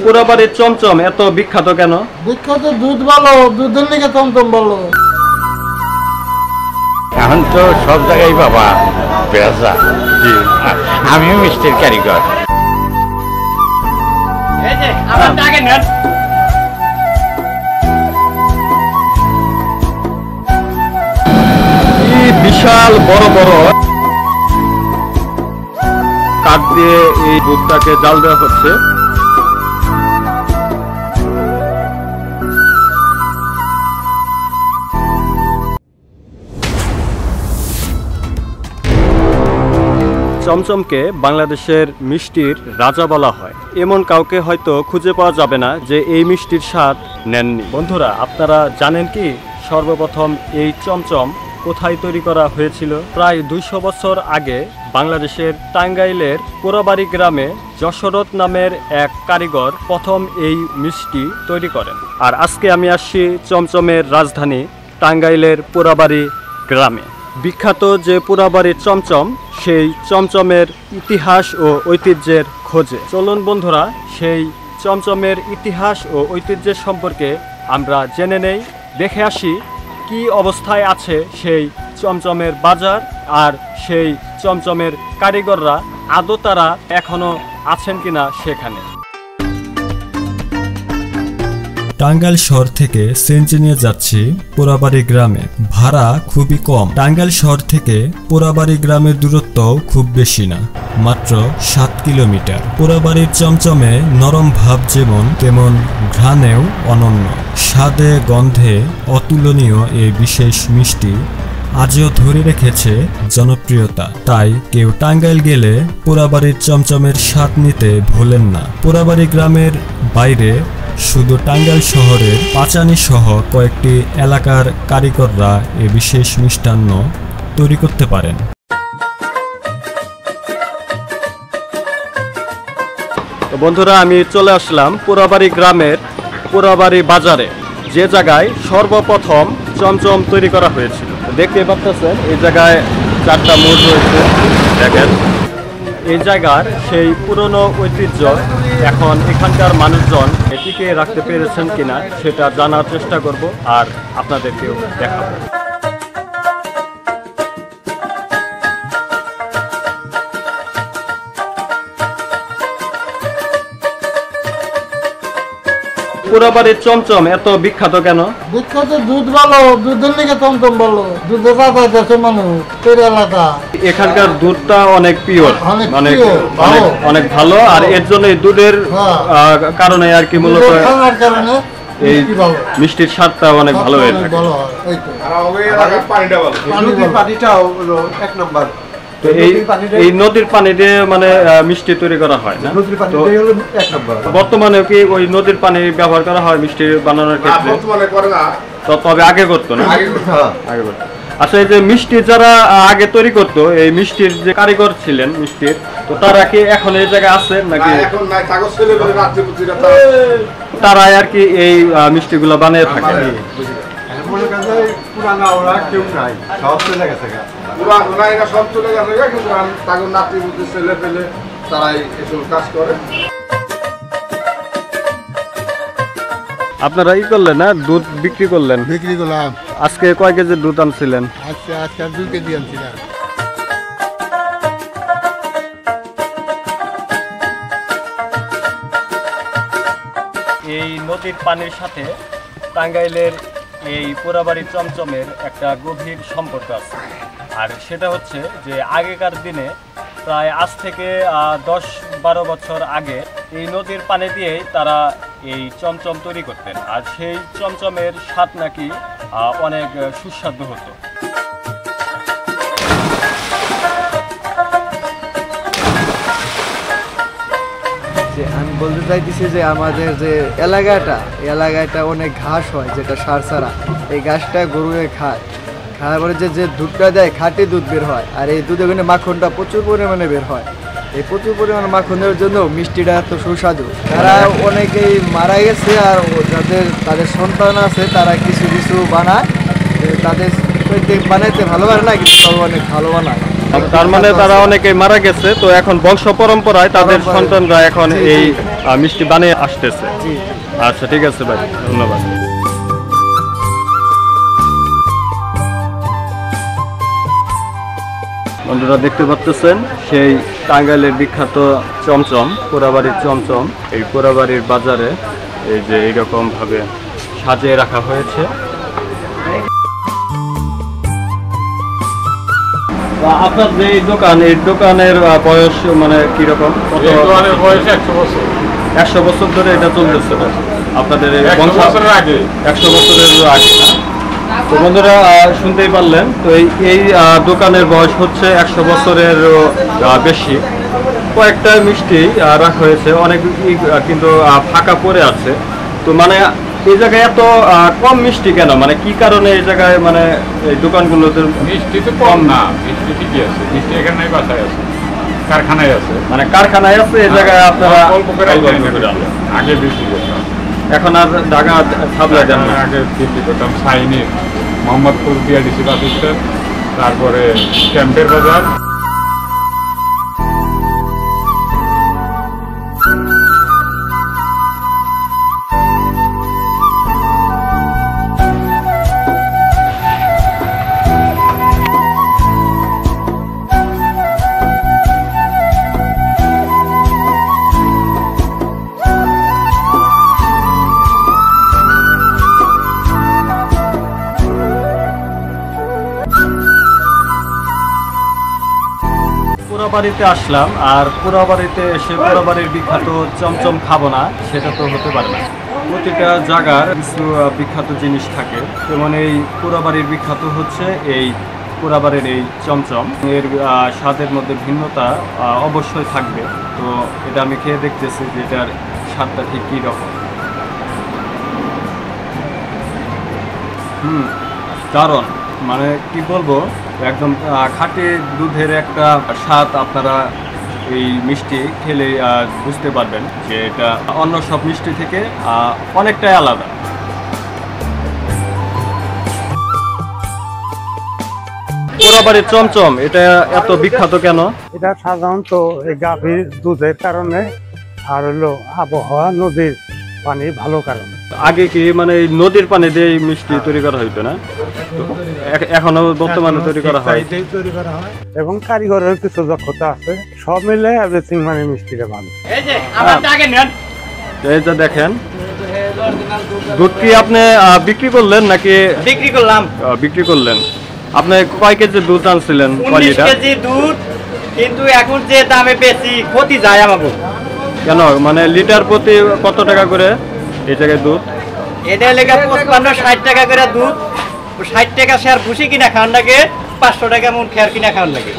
পোরাবাড়ির চমচম এত বিখ্যাত কেন? বিখ্যাত দুধ ভালো, দুধের লিগে চমচম ভালো। এখন তো সব জায়গায় বাবা বেজা। জি, আমিও মিষ্টির কারিগর। বিশাল বড় বড় কাঠ দিয়ে এই দুধটাকে জাল দেওয়া হচ্ছে। চমচমকে বাংলাদেশের মিষ্টির রাজা বলা হয়। এমন কাউকে হয়তো খুঁজে পাওয়া যাবে না যে এই মিষ্টির স্বাদ নেননি। বন্ধুরা, আপনারা জানেন কি সর্বপ্রথম এই চমচম কোথায় তৈরি করা হয়েছিল? প্রায় 200 বছর আগে বাংলাদেশের টাঙ্গাইলের পোরাবাড়ি গ্রামে যশরথ নামের এক কারিগর প্রথম এই মিষ্টি তৈরি করেন। আর আজকে আমি আসছি চমচমের রাজধানী টাঙ্গাইলের পোরাবাড়ি গ্রামে। বিখ্যাত যে পোরাবাড়ির চমচম, সেই চমচমের ইতিহাস ও ঐতিহ্যের খোঁজে চলুন বন্ধুরা, সেই চমচমের ইতিহাস ও ঐতিহ্যের সম্পর্কে আমরা জেনে নেই। দেখে আসি কি অবস্থায় আছে সেই চমচমের বাজার, আর সেই চমচমের কারিগররা আদৌ তারা এখনো আছেন কিনা সেখানে। টাঙ্গাইল শহর থেকে সিএনজি নিয়ে যাচ্ছি পোরাবাড়ি গ্রামে। ভাড়া খুবই কম। টাঙ্গাইল শহর থেকে পোরাবাড়ি গ্রামের দূরত্ব খুব বেশি না, মাত্র 7 কিলোমিটার। পোরাবাড়ির চমচমে নরম ভাব যেমন, তেমন ঘ্রাণেও অনন্য। স্বাদে গন্ধে অতুলনীয় এই বিশেষ মিষ্টি আজও ধরে রেখেছে জনপ্রিয়তা। তাই কেউ টাঙ্গাইল গেলে পোরাবাড়ির চমচমের স্বাদ নিতে ভোলেন না। পোরাবাড়ি গ্রামের বাইরে শুধু টাঙ্গাইল শহরের পাচানি সহ কয়েকটি এলাকার কারিগররা এ বিশেষ মিষ্টান্ন তৈরি করতে পারেন। তো বন্ধুরা, আমি চলে আসলাম পোরাবাড়ি গ্রামের পোরাবাড়ি বাজারে, যে জায়গায় সর্বপ্রথম চমচম তৈরি করা হয়েছিল। দেখতে পাচ্ছেন এই জায়গায় 4টা মোড় রয়েছে। দেখেন এই জায়গার সেই পুরনো ঐতিহ্য এখন এখানকার মানুষজন এটিকে রাখতে পেরেছেন কিনা সেটা জানার চেষ্টা করব আর আপনাদেরকেও দেখাবো। পোরাবাড়ির চমচম এত বিখ্যাত কেন? বিখ্যাত দুধ ভালো, দুধের লিগে চমচম ভালো। দুধে পাতা দেশে মানুষ এলাকা। এখানকার দুধটা অনেক পিওর, অনেক ভালো। আর এর জন্য এই দুধের কারণে আর কি মূলত এই মিষ্টির স্বাদটা অনেক ভালো হয়ে থাকে। তো এই নদীর পানি দিয়ে মানে মিষ্টি তৈরি করা হয় না? বর্তমানে কি ওই নদীর পানি ব্যবহার করা হয় মিষ্টি বানানোর ক্ষেত্রে? তবে আগে করতো না, আগে করতো। আচ্ছা, এই যে মিষ্টি যারা আগে তৈরি করতো, এই মিষ্টির যে কারিগর ছিলেন মিষ্টির, তো তারা কি এখন এই জায়গায় আছেন নাকি? তারাই আর কি এই মিষ্টিগুলো বানিয়ে থাকে। আপনারা ই করলেন না, দুধ বিক্রি করলেন? বিক্রি করলাম। আজকে কয় কেজি দুধ আনছিলেন? আজকে 2 কেজি আনছিলাম। এই নদীর পানির সাথে টাঙ্গাইলের এই পোরাবাড়ির চমচমের একটা গভীর সম্পর্ক আছে। আর সেটা হচ্ছে যে আগেকার দিনে প্রায় আজ থেকে 10-12 বছর আগে এই নদীর পানি দিয়েই তারা এই চমচম তৈরি করতেন। আর সেই চমচমের স্বাদ নাকি অনেক সুস্বাদু হতো। আমি বলতে চাইতেছি যে আমাদের যে এলাকাটা অনেক ঘাস হয়, যেটা সারসারা। এই ঘাসটা গরুয়ে খায়, খাওয়ার পরে যে দুধটা দেয় খাঁটি দুধ বের হয়। আর এই দুধের মাখনটা প্রচুর পরিমাণে বের হয়। এই প্রচুর পরিমাণে মাখনের জন্য মিষ্টিটা এত সুস্বাদু। তারা অনেকেই মারা গেছে, আর তাদের সন্তান আছে, তারা কিছু কিছু বানায়। তাদের বানাইতে ভালো পারে না, কিন্তু সব অনেক ভালো বানায়। তার মানে তারা অনেকেই মারা গেছে, তো এখন বংশ পরম্পরায় তাদের সন্তানরা এখন এই মিষ্টি বানিয়ে আসতেছে। জি। আচ্ছা ঠিক আছে ভাই, ধন্যবাদ। বন্ধুরা দেখতে পাচ্ছেন সেই টাঙ্গাইলের বিখ্যাত চমচম, পোড়াবাড়ির চমচম। এই পোড়াবাড়ির বাজারে এই যে এইরকম ভাবে সাজিয়ে রাখা হয়েছে। আপনার যে দোকান, এই দোকানের বয়স মানে কিরকম? বয়স 100 বছর। 100 বছর ধরে এটা চলতেছে আপনাদের? 100 বছরের আগে। 100 বছরের আগে না? তো বন্ধুরা শুনতেই পারলেন, তো এই দোকানের বয়স হচ্ছে 100 বছরের বেশি। কয়েকটা মিষ্টি রাখা হয়েছে, অনেক কিন্তু ফাঁকা পড়ে আছে। তো মানে এই জায়গায় এত কম মিষ্টি কেন? মানে কি কারণে এই জায়গায় মানে এই দোকানগুলোতে মিষ্টি তো কম না, মিষ্টি ঠিকই আছে। মিষ্টি এখানে বাসায় আছে, কারখানায় আছে। মানে কারখানায় আছে, এই জায়গায় আপনারা অল্প করে আগে বিক্রি করতাম, এখন আর ঢাকা সাপ্লাই দেন না। আগে বিক্রি করতাম সাইনি, মোহাম্মদপুর বিআরডিসি বাস স্ট্যান্ড, তারপরে ক্যাম্পের বাজার। পোড়াবাড়িতে আসলাম, আর পোড়াবাড়িতে এসে পোড়াবাড়ির বিখ্যাত চমচম খাবো না, সেটা তো হতে পারে না। প্রতিটা জায়গার কিছু বিখ্যাত জিনিস থাকে, যেমন এই পোড়াবাড়ির বিখ্যাত হচ্ছে এই পোড়াবাড়ির এই চমচম। এর স্বাদের মধ্যে ভিন্নতা অবশ্যই থাকবে। তো এটা আমি খেয়ে দেখতেছি যে এটার স্বাদটা ঠিক কী রকম। দারুণ, মানে কি বলবো, একদম খাঁটি দুধের একটা স্বাদ আপনারা এই মিষ্টি খেলে বুঝতে পারবেন যে এটা অন্য সব মিষ্টি থেকে অনেকটাই আলাদা। পোড়াবাড়ির চমচম এটা এত বিখ্যাত কেন? এটা সাধারণত এই গাভীর দুধের কারণে, আর হলো আবহাওয়া, নদীর পানি ভালো কারণে। আগে কি মানে এই নদীর পানি দিয়ে মিষ্টি তৈরি করা হইতো না? এখনো বর্তমানে তৈরি করা হয় এবং কারিগরের কিছু দক্ষতা আছে, সব মিলে এভরিথিং মানে মিষ্টিটা ভালো। এই যে দেখেন, দুধ কি আপনি বিক্রি করলেন নাকি? বিক্রি করলাম। বিক্রি করলেন। আপনি কয় কেজি দুধ আনছিলেন? 19 কেজি দুধ, কিন্তু এখন যে দামে বেশি ক্ষতি যায় আমাকে। কেন, মানে লিটার প্রতি কত টাকা করে এই জায়গায় দুধ? এটা লেগে 55-60 টাকা করে দুধ। 60 টাকা শেয়ার ভুসি কিনা খাওয়ার লাগে, 500 টাকা মন খেয়ার কিনা খাওয়ার লাগে।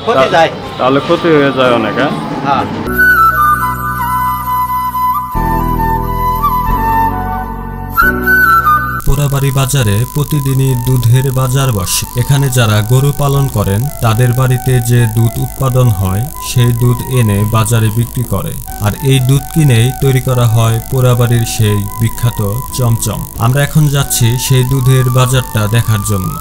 ক্ষতি যায়, তাহলে ক্ষতি হয়ে যায় অনেক। হ্যাঁ। পোড়াবাড়ি বাজারে প্রতিদিনই দুধের বাজার বসে। এখানে যারা গরু পালন করেন তাদের বাড়িতে যে দুধ উৎপাদন হয় সেই দুধ এনে বাজারে বিক্রি করে, আর এই দুধ কিনেই তৈরি করা হয় পোড়াবাড়ির সেই বিখ্যাত চমচম। আমরা এখন যাচ্ছি সেই দুধের বাজারটা দেখার জন্য।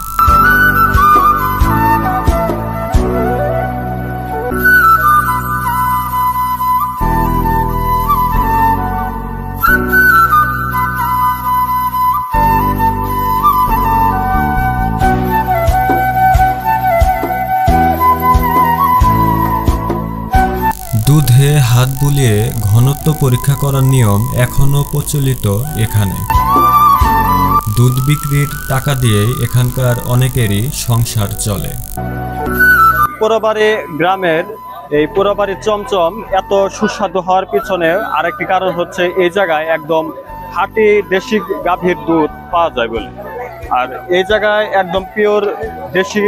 দুধে হাত বুলিয়ে ঘনত্ব পরীক্ষা করার নিয়ম এখনো প্রচলিত এখানে। দুধ বিক্রির টাকা দিয়ে এখানকার অনেকেরই সংসার চলে। পোড়াবাড়ি গ্রামের এই পোড়াবাড়ির চমচম এত সুস্বাদু হওয়ার পিছনে আরেকটি কারণ হচ্ছে এই জায়গায় একদম খাঁটি দেশি গাভীর দুধ পাওয়া যায় বলে। আর এই জায়গায় একদম পিওর দেশি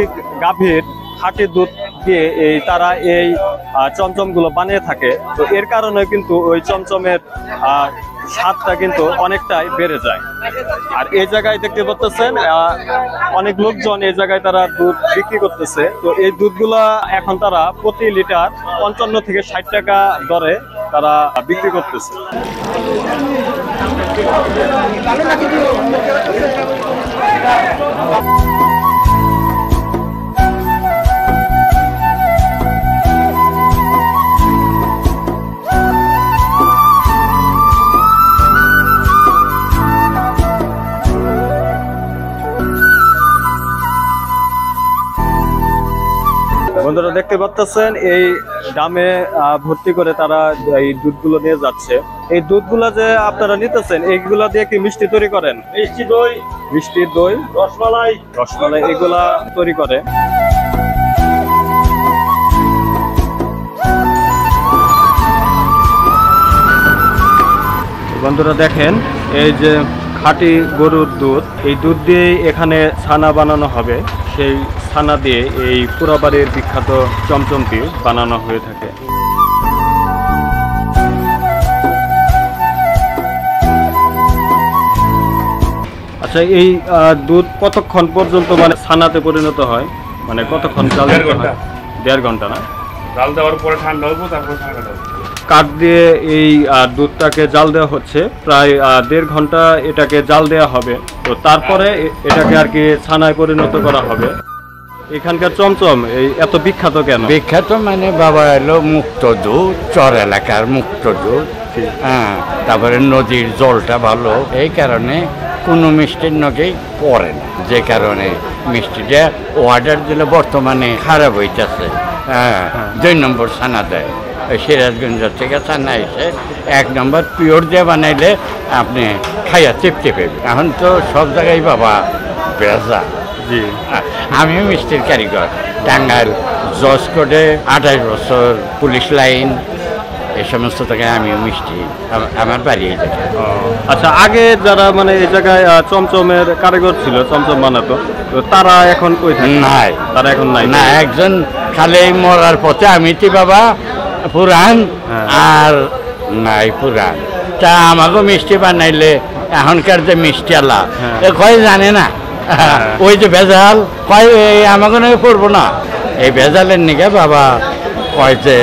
গাভীর খাঁটি দুধ দিয়ে তারা এই চমচমগুলো বানিয়ে থাকে। তো এর কারণে কিন্তু ওই চমচমের স্বাদটা কিন্তু অনেকটাই বেড়ে যায়। আর এই জায়গায় দেখতে পাচ্ছেন অনেক লোকজন এই জায়গায় তারা দুধ বিক্রি করতেছে। তো এই দুধগুলা এখন তারা প্রতি লিটার 55 থেকে 60 টাকা দরে তারা বিক্রি করতেছে। বন্ধুরা দেখতে পাচ্ছেন এই ড্রামে ভর্তি করে তারা এই দুধগুলো নিয়ে যাচ্ছে। এই দুধগুলা যে আপনারা নিতেছেন এইগুলা দিয়ে কি মিষ্টি তৈরি করেন? মিষ্টি দই, রসমালাই এগুলা তৈরি করে। বন্ধুরা দেখেন এই যে খাঁটি গরুর দুধ, এই দুধ দিয়ে এখানে ছানা বানানো হবে। সেই ছানা দিয়ে এই পোড়াবাড়ির বিখ্যাত চমচমটি বানানো হয়ে থাকে। আচ্ছা, এই দুধ কতক্ষণ পর্যন্ত মানে ছানাতে পরিণত হয়? মানে কতক্ষণ জাল দিতে হয়? 1.5 ঘন্টা না? জাল দেওয়ার পরে ঠান্ডা হবো, তারপর ঠান্ডা কাঠ দিয়ে এই দুধটাকে জাল দেওয়া হচ্ছে, প্রায় 1.5 ঘন্টা এটাকে জাল দেওয়া হবে। তো তারপরে এটাকে আর কি ছানায় পরিণত করা হবে। এখানকার চমচম এই এত বিখ্যাত কেন? বিখ্যাত মানে বাবা এলো মুক্ত দুধ, চর এলাকার মুক্ত দুধ। হ্যাঁ, তারপরে নদীর জলটা ভালো, এই কারণে কোনো মিষ্টির নগেই পড়ে না, যে কারণে মিষ্টিটা অর্ডার দিলে বর্তমানে খারাপ হইতেছে। হ্যাঁ, 2 নম্বর ছানা দেয়। সিরাজগঞ্জ থেকে ছানা এসে 1 নম্বর পিওর দিয়ে বানাইলে আপনি খাইয়া তৃপ্তি পাবেন। এখন তো সব জায়গায় বাবা বেজা। জি, আমিও মিষ্টির কারিগর। টাঙ্গাইল জজ কোর্টে 28 বছর, পুলিশ লাইন, এই সমস্ত জায়গায় আমিও মিষ্টি, আমার বাড়ি এই জায়গায়। আচ্ছা, আগে যারা মানে এই জায়গায় চমচমের কারিগর ছিল, চমচম বানাতো, তো তারা এখন কই থাকে? নাই, তারা এখন নাই না। একজন খালি মরার পথে, আমি তো বাবা পুরান আর নাই পুরান। তা আমাকেও মিষ্টি বানাইলে এখনকার যে মিষ্টি আলা কয় জানে না, ওই যে ভেজাল কয় আমাকে নাকি পড়বো না। এই ভেজালের নিকে বাবা কয় যে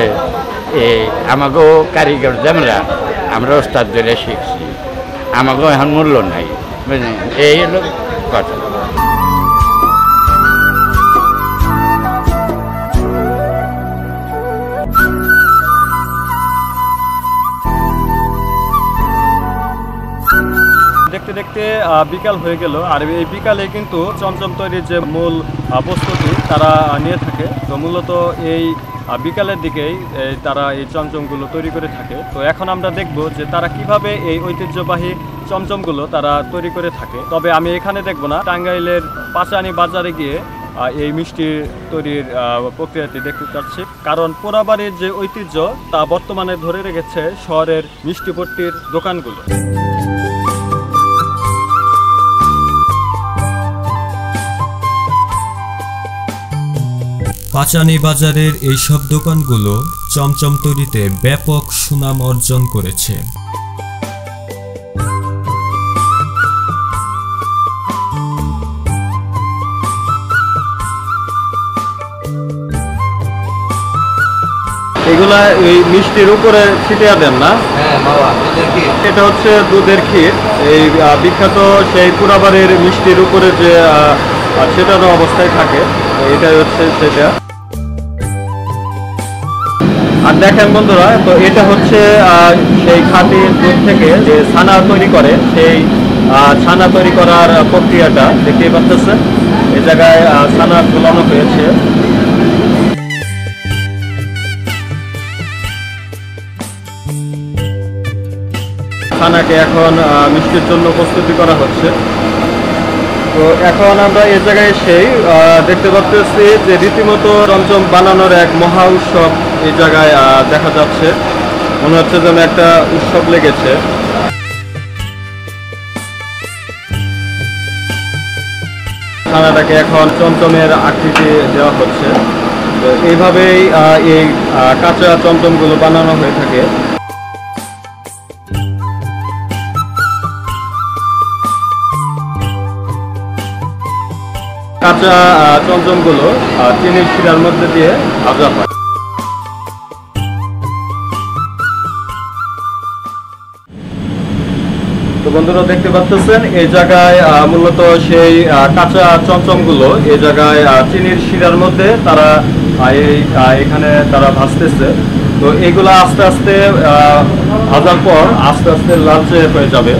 আমাকেও কারিগর যে আমরা ওস্তাদ ধরে শিখছি, আমাকেও এখন মূল্য নাই, বুঝলেন? এই হলো কথা। দেখতে দেখতে বিকাল হয়ে গেল, আর এই বিকালে কিন্তু চমচম তৈরির যে মূল প্রস্তুতি তারা নিয়ে থাকে। তো মূলত এই বিকালের দিকেই তারা এই চমচমগুলো তৈরি করে থাকে। তো এখন আমরা দেখব যে তারা কিভাবে এই ঐতিহ্যবাহী চমচমগুলো তারা তৈরি করে থাকে। তবে আমি এখানে দেখব না, টাঙ্গাইলের পাচানি বাজারে গিয়ে এই মিষ্টি তৈরির প্রক্রিয়াটি দেখতে চাচ্ছি। কারণ পোড়াবাড়ির যে ঐতিহ্য তা বর্তমানে ধরে রেখেছে শহরের মিষ্টিপট্টির দোকানগুলো। পাচানি বাজারের এইসব দোকানগুলো চমচম তৈরিতে ব্যাপক সুনাম অর্জন করেছে। এগুলা এই মিষ্টির উপরে ছিটিয়ে দেন না? হ্যাঁ বাবা, এটা হচ্ছে দুধের ক্ষীর। এই বিখ্যাত সেই পোড়াবাড়ির মিষ্টির উপরে যে ছেটানো অবস্থায় থাকে, এটাই হচ্ছে সেটা। আর দেখেন বন্ধুরা, তো এটা হচ্ছে সেই খাঁটি দুধ থেকে যে ছানা তৈরি করে, সেই ছানা তৈরি করার প্রক্রিয়াটা দেখতেই পাচ্ছেন। এই জায়গায় ছানা ঝুলানো হয়েছে। ছানাকে এখন মিষ্টির জন্য প্রস্তুতি করা হচ্ছে। তো এখন আমরা এই জায়গায় এসেই দেখতে পাচ্ছি যে রীতিমতো চমচম বানানোর এক মহা উৎসব এই জায়গায় দেখা যাচ্ছে। মনে হচ্ছে যেন একটা উৎসব লেগেছে। ছানাটাকে এখন চমচমের আকৃতি দেওয়া হচ্ছে। তো এইভাবেই এই কাঁচা চমচমগুলো বানানো হয়ে থাকে। কাঁচা চমচমগুলো চিনির শিরার মধ্যে দিয়ে ভাজা হয়। তো বন্ধুরা দেখতে পাচ্ছেন এই জায়গায় মূলত সেই কাঁচা চমচমগুলো এই জায়গায় চিনির শিরার মধ্যে তারা এখানে তারা ভাজতেছে। তো এগুলা আস্তে আস্তে ভাজার পর আস্তে আস্তে লালচে হয়ে যাবে।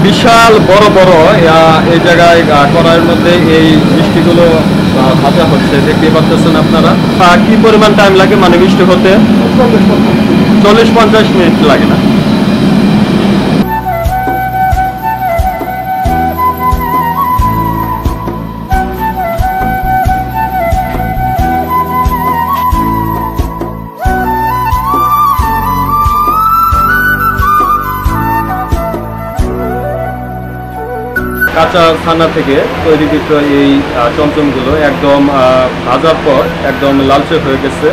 বিশাল বড় বড় এই জায়গায় কড়াইয়ের মধ্যে এই মিষ্টিগুলো ভাজা হচ্ছে, দেখতে পাচ্ছেন আপনারা। কি পরিমাণ টাইম লাগে মানে মিষ্টি হতে? 40-50 মিনিট লাগে না? কাঁচা ছানা থেকে তৈরিকৃত এই চমচমগুলো একদম ভাজার পর একদম লালচে হয়ে গেছে।